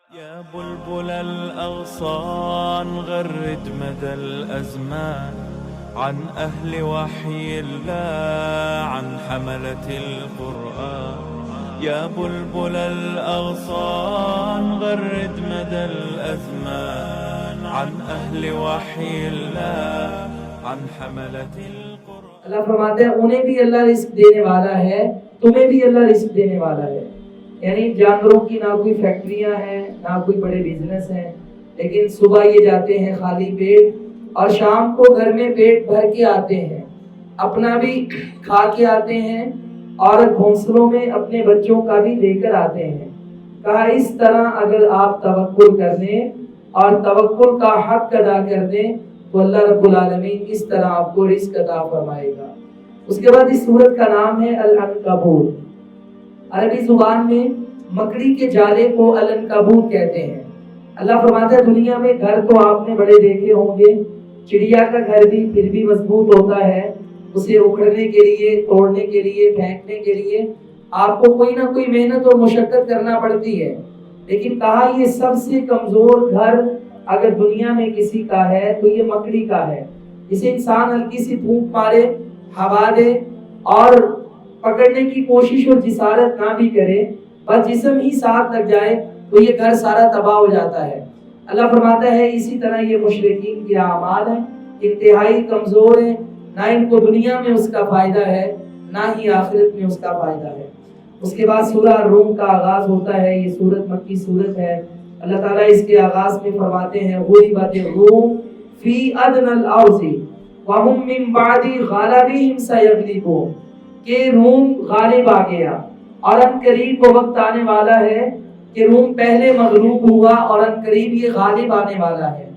يا بلبل الأغصان غرد مدى الأزمان عن أهل وحي الله عن حملة القرآن. يا بلبل الأغصان غرد مدى الأزمان عن أهل وحي الله عن حملة القرآن. اللہ فرماتے ہیں انہیں بھی اللہ رزق دینے والا ہے، تمہیں بھی اللہ رزق دینے والا ہے. یعنی جانوروں کی نہ کوئی فیکٹریاں ہیں نہ کوئی بڑے بزنس ہیں، لیکن صبح یہ جاتے ہیں خالی پیٹ اور شام کو گھر میں پیٹ بھر کے آتے ہیں، اپنا بھی کھا کے آتے ہیں اور گھونسلوں میں اپنے بچوں کا بھی لے کر آتے ہیں. کہا اس طرح اگر آپ توکل کر دیں اور توکل کا حق ادا کر دیں تو اللہ رب العالمین اس طرح آپ کو رزق عطا فرمائے گا. اس کے بعد اس سورت کا نام ہے العنکبوت. عربی زبان میں مکڑی کے جالے کو العنکبوت کہتے ہیں. اللہ فرماتا ہے دنیا میں گھر تو آپ نے بڑے دیکھے ہوں گے، چڑیا کا گھر بھی پھر بھی مضبوط ہوتا ہے، اسے اکھڑنے کے لیے، توڑنے کے لیے، پھینکنے کے لیے آپ کو کوئی نہ کوئی محنت اور مشقت کرنا پڑتی ہے. لیکن کہا یہ سب سے کمزور گھر اگر دنیا میں کسی کا ہے تو یہ مکڑی کا ہے. اسے انسان ہلکی سی پھونک مارے، ہوا دے اور پکڑنے کی کوشش اور جسارت نہ بھی کرے، بس جسم ہی ساتھ لگ جائے تو یہ گھر سارا تباہ ہو جاتا ہے. اللہ فرماتا ہے اسی طرح یہ مشرکین کے اعمال ہیں، انتہائی کمزور ہیں، نہ ان کو دنیا میں اس کا فائدہ ہے نہ ہی آخرت میں اس کا فائدہ ہے. اس کے بعد سورہ روم کا آغاز ہوتا ہے. یہ سورت مکی سورت ہے. اللہ تعالیٰ اس کے آغاز میں فرماتے ہیں غلبت الروم فی ادنی الارض وهم من بعد غلبهم سیغلبون، کہ روم غالب آ گیا اور ان قریب وہ وقت آنے والا ہے کہ روم پہلے مغلوب ہوا اور ان قریب یہ غالب آنے والا ہے.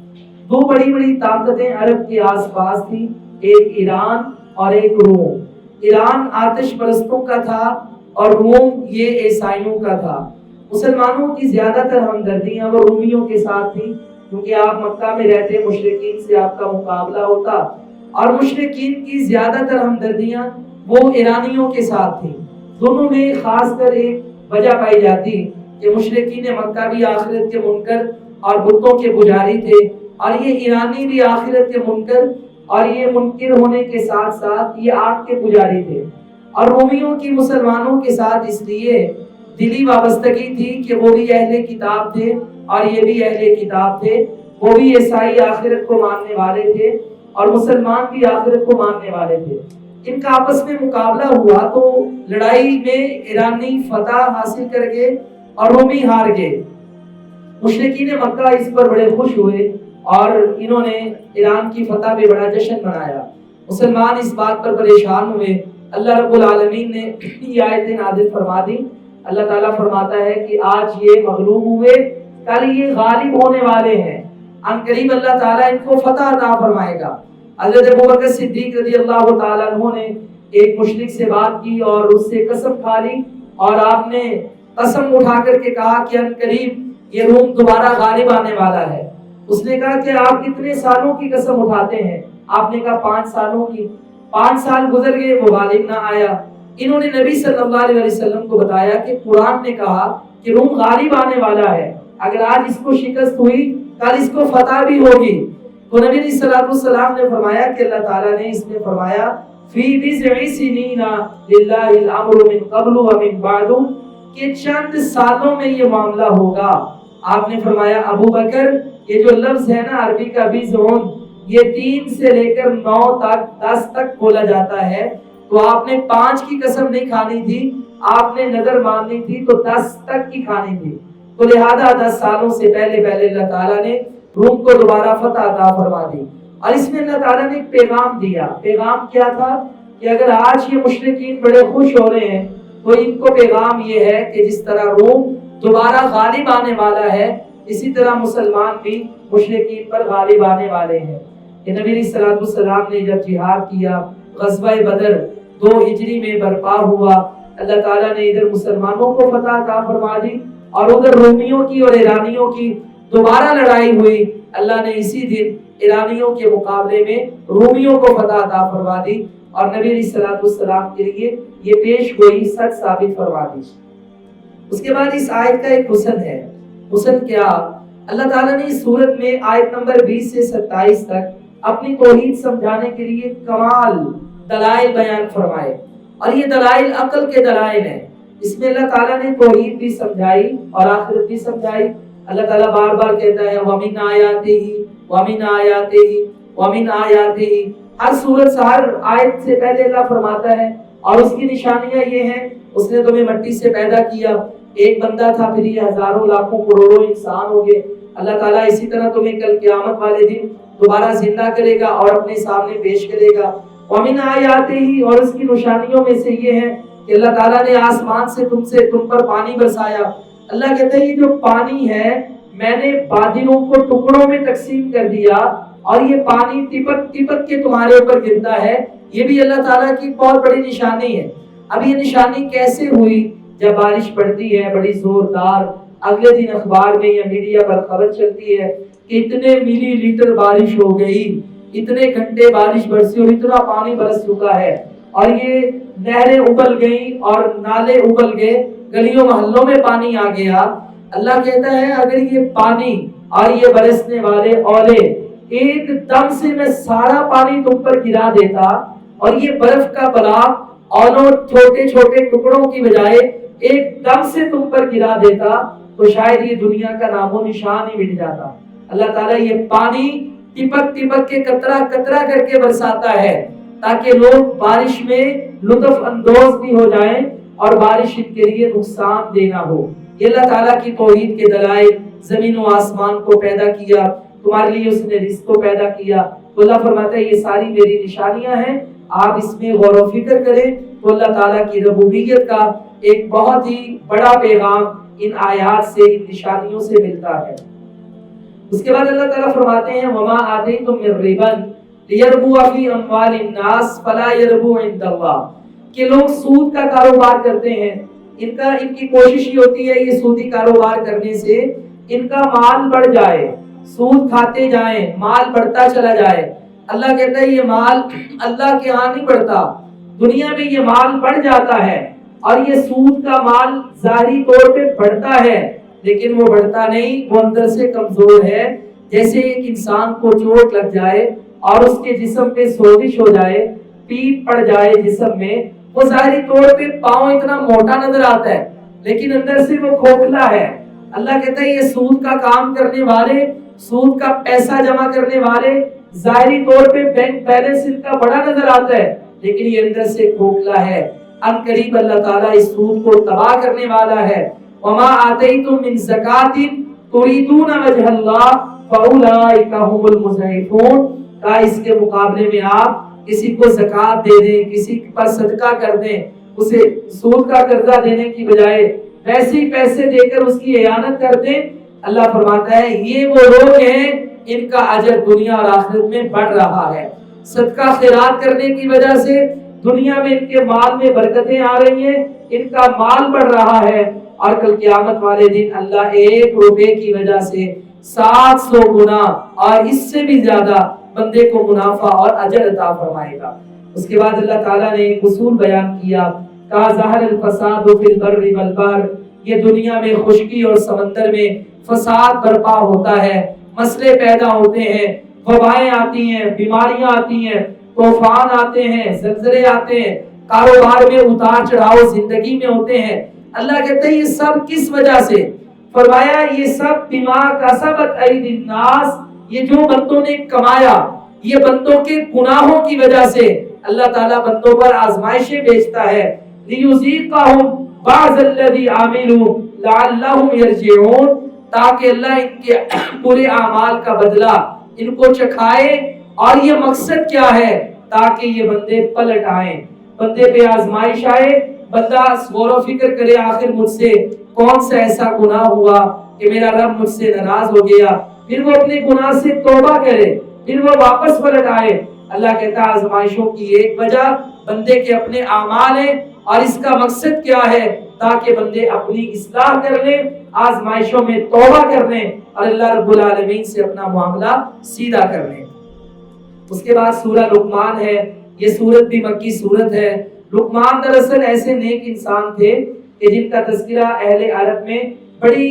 دو بڑی بڑی طاقتیں عرب کے آس پاس تھی، ایک ایران اور ایک روم. ایران آتش پرستوں کا تھا اور روم یہ عیسائیوں کا تھا. مسلمانوں کی زیادہ تر ہمدردیاں وہ رومیوں کے ساتھ تھیں، کیونکہ آپ مکہ میں رہتے، مشرکین سے آپ کا مقابلہ ہوتا، اور مشرکین کی زیادہ تر ہمدردیاں وہ ایرانیوں کے ساتھ تھیں. دونوں میں خاص کر ایک وجہ پائی جاتی کہ مشرکین مکہ بھی آخرت کے منکر اور بتوں کے پجاری تھے، اور یہ ایرانی بھی آخرت کے منکر اور یہ منکر ہونے کے ساتھ ساتھ یہ آگ کے پجاری تھے. اور رومیوں کی مسلمانوں کے ساتھ اس لیے دلی وابستگی تھی کہ وہ بھی اہل کتاب تھے اور یہ بھی اہل کتاب تھے. وہ بھی عیسائی آخرت کو ماننے والے تھے اور مسلمان بھی آخرت کو ماننے والے تھے. ان کا آپس میں مقابلہ ہوا تو لڑائی میں ایرانی فتح حاصل کر گئے اور رومی ہار گئے. مشرکین مکہ اس پر بڑے خوش ہوئے اور انہوں نے ایران کی فتح پہ بڑا جشن منایا. مسلمان اس بات پر پریشان ہوئے. اللہ رب العالمین نے یہ آیتیں نازل فرما دی. اللہ تعالیٰ فرماتا ہے کہ آج یہ مغلوب ہوئے، کل یہ غالب ہونے والے ہیں، ان قریب اللہ تعالیٰ ان کو فتح عطا فرمائے گا. حضرت ابوبکر صدیق رضی اللہ تعالیٰ عنہ نے ایک مشرک سے بات کی اور اس سے قسم کھا لی، اور آپ نے قسم اٹھا کر کے کہا کہ ان قریب یہ روم دوبارہ غالب آنے والا ہے. اس نے کہا کہ آپ کتنے سالوں کی قسم اٹھاتے ہیں؟ آپ نے کہا 5 سالوں کی. 5 سال گزر گئے، وہ غالب نہ آیا. انہوں نے نبی صلی اللہ علیہ وسلم کو بتایا کہ قرآن نے کہا کہ روم غالب آنے والا ہے، اگر آج اس کو شکست ہوئی کل اس کو فتح بھی ہوگی. تو نبی علیہ الصلوۃ والسلام نے فرمایا کہ اللہ تعالیٰ نے اس میں فرمایا فی بضع سنین للہ الامر من قبل ومن بعد، کہ چند سالوں میں یہ معاملہ ہوگا. آپ نے فرمایا ابو بکر یہ جو لفظ ہے نا عربی کا بضع، یہ 3 سے لے کر 9 تک 10 تک بولا جاتا ہے. تو آپ نے 5 کی قسم نہیں کھانی تھی، آپ نے نظر ماننی تھی تو 10 تک کی کھانی تھی. تو لہذا 10 سالوں سے پہلے اللہ تعالیٰ نے روم کو دوبارہ فتح عطا فرما دی. اور اس میں اللہ تعالیٰ نے ایک پیغام دیا. پیغام کیا تھا کہ اگر آج یہ مشرکین بڑے خوش ہو رہے ہیں تو ان کو پیغام یہ ہے کہ جس طرح روم دوبارہ غالب آنے والا ہے، اسی طرح مسلمان بھی مشرکین پر غالب آنے والے ہیں. کہ نبی علیہ الصلوۃ والسلام نے جب جہاد کیا، غزوہ بدر 2 ہجری میں برپا ہوا، اللہ تعالیٰ نے ادھر مسلمانوں کو فتح عطا فرما دی اور ادھر رومیوں کی اور ایرانیوں کی دوبارہ لڑائی ہوئی. اللہ نے اسی دن ایرانیوں کے مقابلے میں رومیوں کو فتح عطا فرما دی اور نبی علیہ الصلوۃ والسلام کے لیے یہ پیش گوئی سچ ثابت فرما دی. اس کے بعد اس آیت کا ایک حسن ہے، حسن کیا؟ اللہ تعالیٰ نے اس سورت میں آیت نمبر 20 سے 27 تک اپنی توحید سمجھانے کے لیے کمال دلائل بیان فرمائے، اور یہ دلائل عقل کے دلائل ہیں۔ اس میں اللہ تعالیٰ نے توحید بھی سمجھائی اور آخرت بھی سمجھائی۔ اللہ تعالیٰ بار بار کہتا ہے وَمِنْ آیَاتِهِ وَمِنْ آیَاتِهِ وَمِنْ آیَاتِهِ، ہر سورت سے ہر آیت سے پہلے اللہ فرماتا ہے اور اس کی نشانیاں یہ ہیں، اس نے تمہیں مٹی سے پیدا کیا، ایک بندہ تھا پھر یہ ہزاروں لاکھوں کروڑوں انسان ہو گئے۔ اللہ تعالیٰ اسی طرح تمہیں کل قیامت والے دن دوبارہ زندہ کرے گا اور اپنے سامنے پیش کرے گا۔ وَمِنْ آیَاتِهِ، اور اس کی نشانیوں میں سے یہ ہے کہ اللہ تعالیٰ نے آسمان سے تم پر پانی برسایا۔ اللہ کہتا ہے یہ جو پانی ہے میں نے بادلوں کو ٹکڑوں میں تقسیم کر دیا اور یہ پانی ٹپک ٹپک کے تمہارے اوپر گرتا ہے، یہ بھی اللہ تعالیٰ کی بہت بڑی نشانی ہے۔ اب یہ نشانی کیسے ہوئی؟ جب بارش پڑتی ہے بڑی زوردار، اگلے دن اخبار میں یا میڈیا پر خبر چلتی ہے کہ اتنے ملی لیٹر بارش ہو گئی، اتنے گھنٹے بارش برسی اور اتنا پانی برس چکا ہے، اور یہ نہریں ابل گئیں اور نالے ابل گئے، گلیوں محلوں میں پانی آ گیا۔ اللہ کہتا ہے اگر یہ پانی اور یہ برسنے والے اولے ایک دم سے میں سارا پانی تم پر گرا دیتا اور یہ برف کا براق اولوں چھوٹے چھوٹے ٹکڑوں کی بجائے ایک دم سے تم پر گرا دیتا تو شاید یہ دنیا کا نام و نشان ہی مٹ جاتا۔ اللہ تعالیٰ یہ پانی ٹپک ٹپک کے قطرہ قطرہ کر کے برساتا ہے تاکہ لوگ بارش میں لطف اندوز بھی ہو جائیں اور بارش ان کے لیے نقصان دینا ہو۔ یہ اللہ تعالیٰ کی توحید کے دلائل، زمین و آسمان کو پیدا کیا، تمہارے لیے اس نے رزق کو پیدا کیا، تو اللہ فرماتا ہے یہ ساری میری نشانیاں ہیں، آپ اس میں غور و فکر کریں تو اللہ تعالیٰ کی ربوبیت کا ایک بہت ہی بڑا پیغام ان آیات سے، ان نشانیوں سے ملتا ہے۔ اس کے بعد اللہ تعالیٰ فرماتے ہیں وَمَا آتَيْتُم مِّن رِّبًا لِيَرْبُوَ فِي أَمْوَالِ النَّاسِ فَلَا يَرْبُو عِندَ اللَّهِ، کہ لوگ سود کا کاروبار کرتے ہیں، ان کی کوشش یہ ہوتی ہے یہ سودی کاروبار کرنے سے ان کا مال بڑھ جائے، سود کھاتے جائیں، مال بڑھتا چلا جائے۔ اللہ کہتا ہے یہ مال اللہ کے ہاں نہیں بڑھتا، دنیا میں یہ مال بڑھ جاتا ہے اور یہ سود کا مال ظاہری طور پہ بڑھتا ہے لیکن وہ بڑھتا نہیں، وہ اندر سے کمزور ہے۔ جیسے ایک انسان کو چوٹ لگ جائے اور اس کے جسم پہ سوزش ہو جائے، پیپ پڑ جائے جسم میں، وہ ظاہری طور پہ پاؤں اتنا موٹا نظر آتا ہے لیکن اندر سے وہ کھوکھلا ہے۔ اللہ کہتا ہے یہ سود کا کام کرنے والے، سود کا پیسہ جمع کرنے والے، ظاہری طور پہ بینک بیلنس ان کا بڑا نظر آتا ہے لیکن یہ اندر سے کھوکھلا ہے۔ ان قریب اللہ تعالیٰ اس سود کو تباہ کرنے والا ہے۔ وما آتیتم من زکاۃ تریدون وجہ اللہ فاولئک هم المضعفون، کا اس کے مقابلے میں آپ کسی کو زکات دے دیں، کسی پر صدقہ کر دیں، اسے سود کا قرضہ دینے کی بجائے ویسے ہی پیسے دے کر اس کی اعانت کر دیں، اللہ فرماتا ہے یہ وہ لوگ ہیں ان کا اجر دنیا اور آخرت میں بڑھ رہا ہے۔ صدقہ خیرات کرنے کی وجہ سے دنیا میں ان کے مال میں برکتیں آ رہی ہیں، ان کا مال بڑھ رہا ہے، اور کل قیامت والے دن اللہ 1 روپے کی وجہ سے 700 گنا اور اس سے بھی زیادہ بندے کو منافع اور اجر عطا فرمائے گا۔ اس کے بعد اللہ تعالیٰ نے ایک اصول بیان کیا، کا ظاہر الفساد فی البر والبحر، یہ دنیا میں خشکی اور سمندر میں فساد برپا ہوتا ہے، مسئلے پیدا ہوتے ہیں، وبائیں آتی ہیں، بیماریاں آتی ہیں، طوفان آتے ہیں، زلزلے آتے ہیں، کاروبار میں اتار چڑھاؤ زندگی میں ہوتے ہیں۔ اللہ کہتے ہیں یہ سب کس وجہ سے؟ فرمایا یہ سب بما کسبت ایدی الناس، یہ جو بندوں نے کمایا، یہ بندوں کے گناہوں کی وجہ سے اللہ تعالیٰ بندوں پر آزمائشیں بھیجتا ہے۔ لیذیقہم بعض الذی عملوا لعلہم یرجعون، تاکہ اللہ ان کے برے اعمال کا بدلہ ان کو چکھائے، اور یہ مقصد کیا ہے؟ تاکہ یہ بندے پلٹ آئیں، بندے پہ آزمائش آئے، بندہ غور و فکر کرے آخر مجھ سے کون سا ایسا گناہ ہوا کہ میرا رب مجھ سے ناراض ہو گیا، پھر وہ اپنے گناہ سے توبہ کرے، پھر وہ واپس پلٹ آئے۔ اللہ کہتا ہے آزمائشوں کی ایک وجہ بندے کے اپنے اعمال ہیں، اور اس کا مقصد کیا ہے؟ تاکہ بندے اپنی اصلاح کر لیں، آزمائشوں میں توبہ کر لیں اور اللہ رب العالمین سے اپنا معاملہ سیدھا کر لیں۔ اس کے بعد سورہ لقمان ہے، یہ سورت بھی مکی سورت ہے۔ لقمان دراصل ایسے نیک انسان تھے کہ جن کا تذکرہ اہل عرب میں بڑی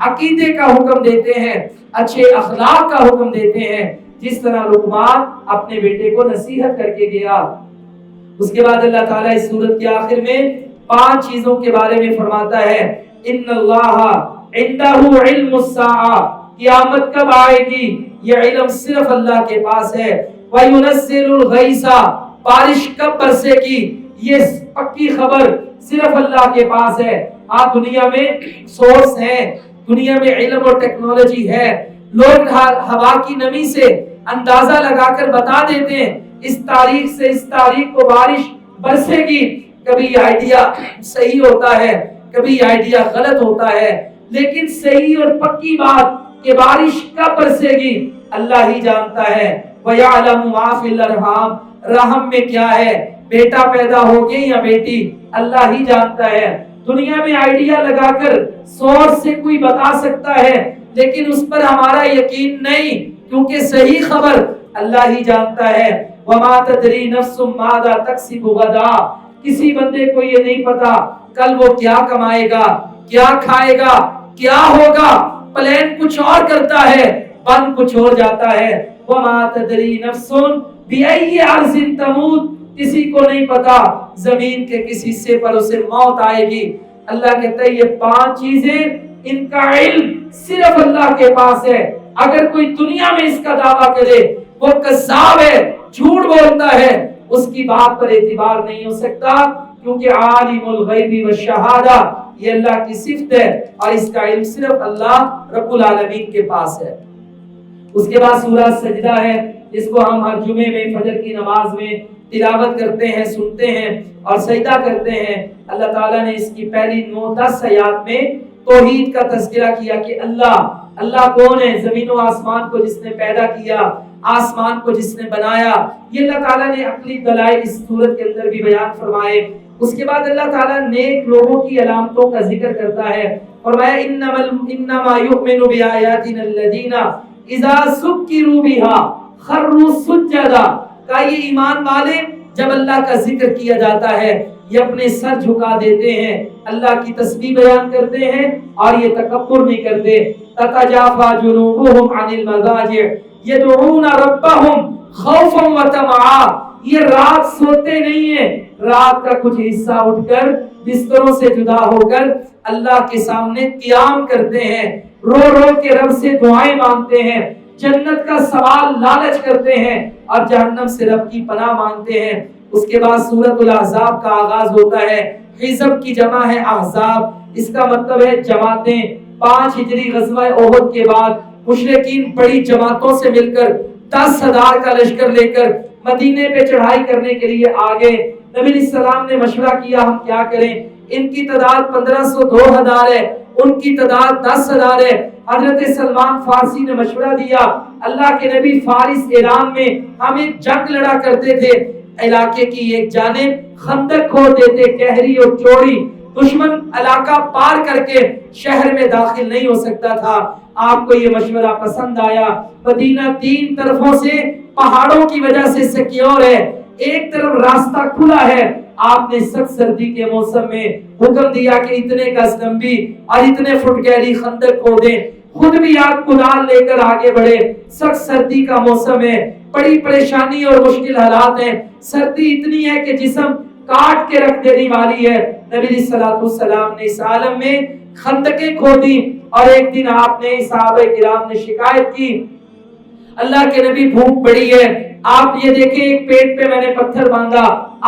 عقیدے کا حکم دیتے ہیں، اچھے اخلاق کا حکم دیتے ہیں، جس طرح لقمان اپنے بیٹے کو نصیحت کر کے گیا۔ اس کے بعد اللہ تعالیٰ اس سورت کے آخر میں 5 چیزوں کے بارے میں فرماتا ہے، ان اللہ عندہ علم الساعہ، قیامت کب آئے گی یہ علم صرف اللہ کے پاس ہے، وَيُنَزِّلُ الْغَيْثَ، بارش کب برسے گی یہ پکی خبر صرف اللہ کے پاس ہے۔ آج دنیا میں سورس ہیں، دنیا میں علم اور ٹیکنالوجی ہے، لوگ ہوا کی نمی سے اندازہ لگا کر بتا دیتے ہیں اس تاریخ سے اس تاریخ کو بارش برسے گی۔ کبھی یہ آئیڈیا صحیح ہوتا ہے، کبھی یہ آئیڈیا غلط ہوتا ہے، لیکن صحیح اور پکی بات کہ بارش کب برسے گی اللہ ہی جانتا ہے۔ وَيَعْلَمُ مَا فِي الْأَرْحَامِ، رحم میں کیا ہے، بیٹا پیدا ہوگی یا بیٹی، اللہ ہی جانتا ہے۔ دنیا میں آئیڈیا لگا کر سورس سے کوئی بتا سکتا ہے، لیکن اس پر ہمارا یقین نہیں، کیونکہ صحیح خبر اللہ ہی جانتا ہے۔ وَمَا تَدْرِي نَفْسٌ مَاذَا تَكْسِبُ غَدًا، کسی بندے کو یہ نہیں پتا کل وہ کیا کمائے گا، کیا کھائے گا، کیا ہوگا۔ پلان کچھ اور کرتا ہے، بن کچھ اور جاتا ہے۔ وَمَا تَدْرِي نَفْسٌ بِأَيِّ أَرْضٍ تَمُوتُ، کسی کو نہیں پتا زمین کے کس حصے پر اسے موت آئے گی۔ اللہ کہتا ہے یہ 5 چیزیں ان کا علم صرف اللہ کے پاس ہے۔ اگر کوئی دنیا میں اس کا دعویٰ کرے وہ کذاب ہے، جھوٹ بولتا ہے، اس کی بات پر اعتبار نہیں ہو سکتا، کیونکہ عالم الغیب والشہادہ یہ اللہ کی صفت ہے اور اس کا علم صرف اللہ رب العالمین کے پاس ہے۔ اس کے بعد سورہ سجدہ ہے، جس کو ہم ہر جمعے میں فجر کی نماز میں تلاوت کرتے ہیں، سنتے ہیں اور سجدہ کرتے ہیں۔ اللہ تعالیٰ نے اس کی پہلی 9-10 آیات میں توحید کا تذکرہ کیا کہ اللہ کون ہے، زمین و آسمان کو جس نے پیدا کیا، آسمان کو جس نے بنایا، یہ اللہ تعالیٰ نے عقلی دلائل اس سورت کے اندر بھی بیان فرمائے۔ اس کے بعد اللہ تعالیٰ نیک لوگوں کی علامتوں کا ذکر کرتا ہے، فرمایا انما یؤمن بآیاتنا الذین اذا ذکروا بها خروا سجدا، کہ یہ ایمان والے جب اللہ کا ذکر کیا جاتا ہے یہ اپنے سر جھکا دیتے ہیں، اللہ کی تسبیح بیان کرتے ہیں اور یہ تکبر نہیں کرتے۔ تتجافى جنوبهم عن المضاجع يدعون ربهم خوفا وطمعا، یہ رات سوتے نہیں ہیں، رات کا کچھ حصہ اٹھ کر بستروں سے جدا ہو کر اللہ کے سامنے قیام کرتے ہیں، رو رو کے رب سے دعائیں مانگتے ہیں، جنت کا سوال لالچ کرتے ہیں اور جہنم سے رب کی پناہ مانگتے ہیں۔ اس کے بعد سورۃ الاحزاب کا آغاز ہوتا ہے، حزب کی جمع ہے احزاب، اس کا مطلب ہے جماعتیں۔ 5 ہجری غزوہ احد کے بعد مشرکین بڑی جماعتوں سے مل کر 10,000 کا لشکر لے کر مدینے پہ چڑھائی کرنے کے لیے آگے۔ نبی علیہ السلام نے مشورہ کیا ہم کیا کریں، ان کی تعداد 1500 2000 ہے، ان کی تعداد 10,000 ہے۔ حضرت سلمان فارسی نے مشورہ دیا، اللہ کے نبی فارس ایران میں ہم ایک جنگ لڑا کرتے تھے، علاقے کی ایک جانب خندق کھود دیتے گہری اور چوڑی، دشمن علاقہ پار کر کے شہر میں داخل نہیں ہو سکتا تھا۔ آپ کو یہ مشورہ پسند آیا۔ مدینہ 3 طرفوں سے پہاڑوں کی وجہ سے سیکیور ہے، ایک طرف راستہ کھلا ہے۔ آپ نے سخت سردی کے موسم میں حکم دیا کہ اتنے گز لمبی اور اتنے فٹ گہری خندق کھودیں، خود بھی آپ کدال لے کر آگے بڑھے۔ سخت سردی کا موسم ہے، بڑی پریشانی اور مشکل حالات ہیں، سردی اتنی ہے کہ جسم کاٹ کے رکھ دینے والی ہے۔ نبی علیہ الصلوۃ والسلام نے اس عالم میں خندقیں کھودی اور ایک دن آپ نے صحابہ کرام نے شکایت کی، اللہ کے نبی بھوک بڑی ہے، آپ یہ دیکھیں ایک پیٹ پہ میں نے پتھر باندھا،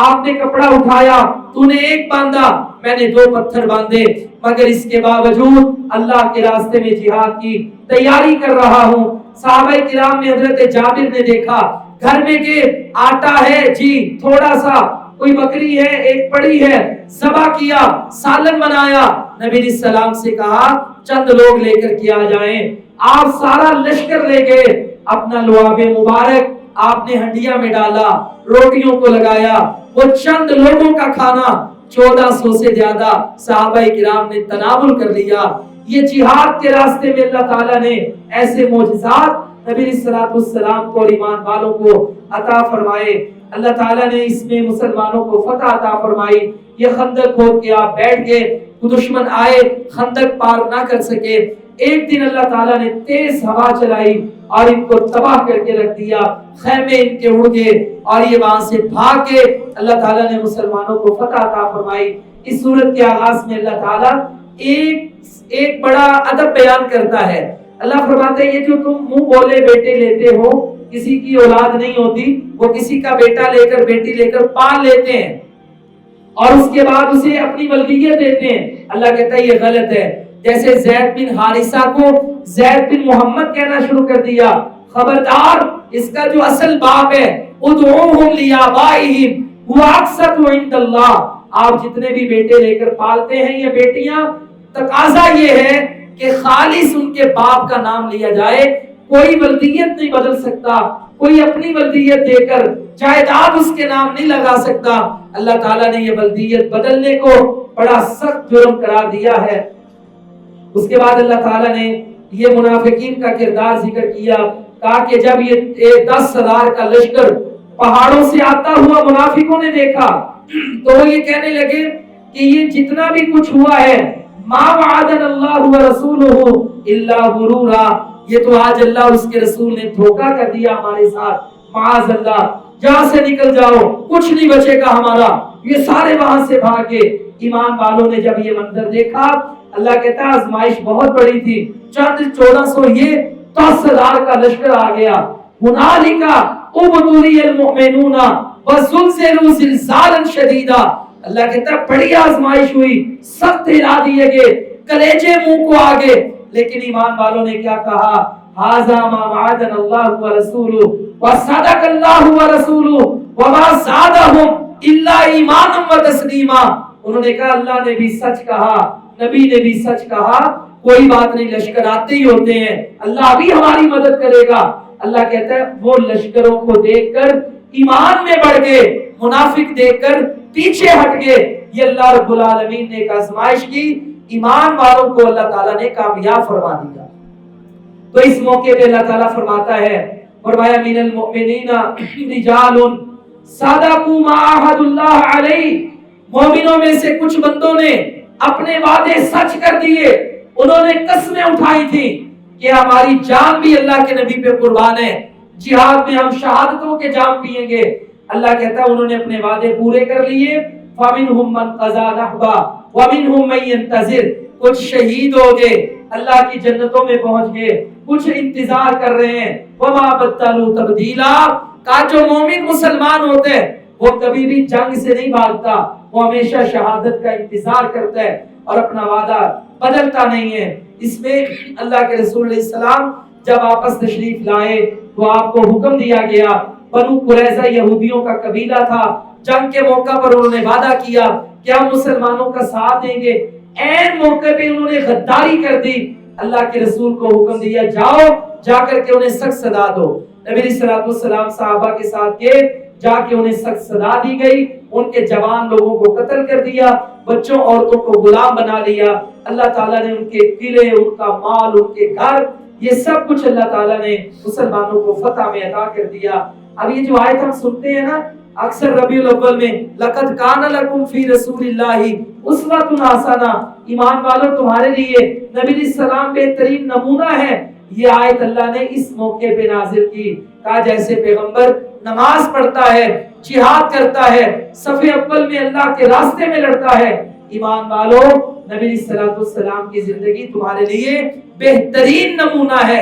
آپ نے کپڑا اٹھایا، تو نے ایک باندھا، میں نے 2 پتھر باندھے، مگر اس کے باوجود اللہ کے راستے میں جہاد کی تیاری کر رہا ہوں۔ صحابہ کرام نے حضرت جابر نے دیکھا، گھر میں کہ آٹا ہے جی تھوڑا سا، کوئی بکری ہے ایک پڑی ہے، ذبح کیا، سالن بنایا۔ نبی علیہ السلام سے کہا چند لوگ لے کر کیا جائیں، آپ سارا لشکر لے گئے، اپنا لعاب مبارک آپ نے ہنڈیا میں ڈالا، روٹیوں کو لگایا، وہ چند لوگوں کا کھانا 1400 سے زیادہ صحابہ کرام نے تناول کر لیا۔ یہ جہاد کے راستے میں اللہ تعالیٰ نے ایسے معجزات نبی علیہ السلام کو اور ایمان والوں کو عطا فرمائے۔ اللہ تعالیٰ نے اس میں مسلمانوں کو فتح عطا فرمائی۔ یہ خندق کھود کے آپ بیٹھ گئے، دشمن آئے خندق پار نہ کر سکے۔ ایک دن اللہ تعالیٰ نے تیز ہوا چلائی اور ان کو تباہ کر کے رکھ دیا، خیمے ان کے اڑ گئے اور یہ وہاں سے بھاگ کے اللہ تعالیٰ نے مسلمانوں کو فتح عطا فرمائی۔ اس سورت کے آغاز میں اللہ تعالیٰ ایک بڑا ادب بیان کرتا ہے۔ اللہ فرماتے ہیں یہ جو تم منہ بولے بیٹے لیتے ہو، کسی کی اولاد نہیں ہوتی، وہ کسی کا بیٹا لے کر بیٹی لے کر پال لیتے ہیں اور اس کے بعد اسے اپنی ولدیت دیتے ہیں، اللہ کہتا ہے یہ غلط ہے۔ جیسے زید بن حارثہ کو زید بن محمد کہنا شروع کر دیا، خبردار اس کا جو اصل باپ ہے ادعوہم لیابائہم هو اقسط عند اللہ، آپ جتنے بھی بیٹے لے کر پالتے ہیں یا بیٹیاں، تقاضا یہ ہے کہ خالص ان کے باپ کا نام لیا جائے، کوئی ولدیت نہیں بدل سکتا، کوئی اپنی ولدیت دے کر جائیداد اس کے نام نہیں لگا سکتا۔ اللہ تعالیٰ نے یہ ولدیت بدلنے کو بڑا سخت جرم قرار دیا ہے۔ اس کے بعد اللہ تعالیٰ نے یہ منافقین کا کردار ذکر کیا، کہا کہ جب یہ 10,000 کا لشکر پہاڑوں سے آتا ہوا منافقوں نے دیکھا تو وہ یہ کہنے لگے کہ یہ جتنا بھی کچھ ہوا ہے ما وعدنا اللہ ورسولہ الا غرورا، یہ تو آج اللہ اور اس کے رسول نے دھوکہ کر دیا ہمارے ساتھ، معاذ اللہ، جہاں سے نکل جاؤ کچھ نہیں بچے گا ہمارا۔ یہ سارے وہاں سے بھاگے۔ ایمان والوں نے جب یہ منظر دیکھا، اللہ کہتا ہے آزمائش بہت بڑی تھی، چند 1400 یہ 10,000 کا لشکر آ گیا۔ ہنالک ابتلی المؤمنون وزلزلوا زلزالا شدیدا، اللہ کہتا ہے بڑی آزمائش ہوئی، سخت ہلا دیے گئے، کلیجے منہ کو آگے، لیکن ایمان والوں نے کیا کہا؟ ھذا ما وعدنا اللہ ورسولہ وصدق اللہ ورسولہ وما زادهم الا ایمانا وتسلیما۔ انہوں نے کہا اللہ نے بھی سچ کہا، نبی نے بھی سچ کہا، کوئی بات نہیں، لشکر آتے ہی ہوتے ہیں، اللہ بھی ہماری مدد کرے گا۔ اللہ کہتا ہے وہ لشکروں کو دیکھ کر ایمان میں بڑھ گئے، منافق دیکھ کر پیچھے ہٹ گئے۔ یہ اللہ رب العالمین نے ایک آزمائش کی، ایمان والوں کو اللہ تعالیٰ نے کامیاب فرما دیا۔ تو اس موقع پہ اللہ تعالیٰ فرماتا ہے، فرمایا من المؤمنین رجال صدقوا ما عاہدوا اللہ علیہ، مومنوں میں سے کچھ بندوں نے اپنے وعدے سچ کر دیے، انہوں نے قسمیں اٹھائی تھی کہ ہماری جان بھی اللہ کے نبی پہ قربان ہے، جہاد میں ہم شہادتوں کے جام پیئیں گے۔ اللہ کہتا ہے انہوں نے اپنے وعدے پورے کر لیے، فَمِنْهُمْ مَنْ قَضَى نَحْبًا وَمِنْهُمْ مَنْ يَنْتَظِرُ، کچھ شہید ہو گئے، اللہ کی جنتوں میں پہنچ گئے، کچھ انتظار کر رہے ہیں۔ وَمَا بَدَّلُوا تَبْدِيلًا، کہ جو مومن مسلمان ہوتے ہیں وہ کبھی بھی جنگ سے نہیں بھاگتا، وہ ہمیشہ شہادت کا انتظار کرتا ہے اور اپنا وعدہ بدلتا نہیں ہے۔ اس میں اللہ کے رسول علیہ السلام جب واپس تشریف لائے تو آپ کو حکم دیا گیا، بنو قریظہ یہودیوں کا قبیلہ تھا، جنگ کے موقع پر انہوں نے وعدہ کیا کہ ہم مسلمانوں کا ساتھ دیں گے، این موقع پہ انہوں نے غداری کر دی۔ اللہ کے رسول کو حکم دیا جاؤ، جا کر کے انہیں سخت سزا دو۔ نبی علیہ الصلوۃ والسلام صحابہ کے ساتھ گئے، جا کے انہیں سخت سزا دی گئی، ان کے جوان لوگوں کو قتل کر دیا، بچوں عورتوں کو غلام بنا لیا۔ اللہ تعالیٰ نے ان کے قلعے، ان کا مال، ان کے گھر، یہ سب کچھ اللہ تعالیٰ نے مسلمانوں کو فتح میں عطا کر دیا۔ اب یہ جو آیت ہم سنتے ہیں نا اکثر ربیع الاول میں، لَقَدْ كَانَ لَكُمْ فِي رَسُولِ اللَّهِ أُسْوَةٌ حَسَنَةٌ، ایمان والوں تمہارے لیے نبی علیہ السلام بہترین نمونہ ہے۔ یہ آیت اللہ نے اس موقع پہ نازل کی، کہا جیسے پیغمبر نماز پڑھتا ہے، جہاد کرتا ہے، صف اول میں اللہ کے راستے میں لڑتا ہے، ایمان والوں نبی علیہ السلام کی زندگی تمہارے لیے بہترین نمونہ ہے۔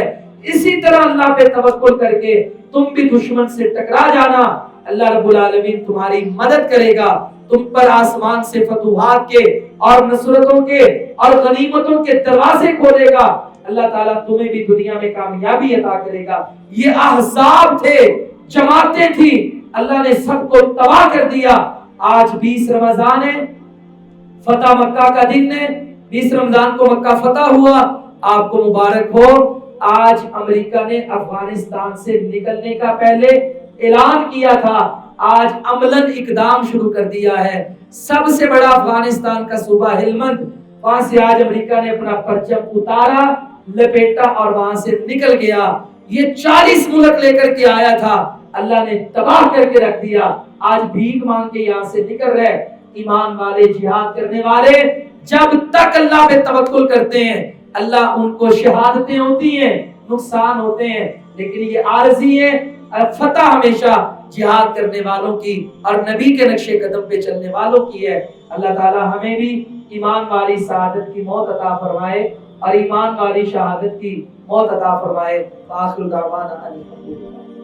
اسی طرح اللہ پہ توکل کر کے تم بھی دشمن سے ٹکرا جانا، اللہ رب العالمین تمہاری مدد کرے گا، تم پر آسمان سے فتوحات کے اور نصرتوں کے اور غنیمتوں کے دروازے کھولے گا، اللہ تعالیٰ تمہیں بھی دنیا میں کامیابی عطا کرے گا۔ یہ احزاب تھے، جماعتیں تھی، اللہ نے سب کو تباہ کر دیا۔ آج 20 رمضان ہے، فتح مکہ کا دن ہے، 20 رمضان کو مکہ فتح ہوا، آپ کو مبارک ہو۔ آج امریکہ نے افغانستان سے نکلنے کا پہلے اعلان کیا تھا، آج عملاً اقدام شروع کر دیا ہے۔ سب سے بڑا افغانستان کا صوبہ ہلمند، وہاں سے آج امریکہ نے اپنا پرچم اتارا، لپیٹا اور وہاں سے نکل گیا۔ یہ 40 ملک لے کر کے آیا تھا، اللہ نے تباہ کر کے رکھ دیا۔ آج بھیک مانگ کے یہاں سے نکل رہے۔ ایمان والے، جہاد کرنے والے جب تک اللہ پہ توکل کرتے ہیں، اللہ ان کو شہادتیں ہوتی ہیں، نقصان ہوتے ہیں، لیکن یہ عارضی ہے، فتح ہمیشہ جہاد کرنے والوں کی اور نبی کے نقش قدم پہ چلنے والوں کی ہے۔ اللہ تعالی ہمیں بھی ایمان والی شہادت کی موت عطا فرمائے اور ایمان والی شہادت کی موت عطا فرمائے۔ آخر دعوانا الحمدللہ۔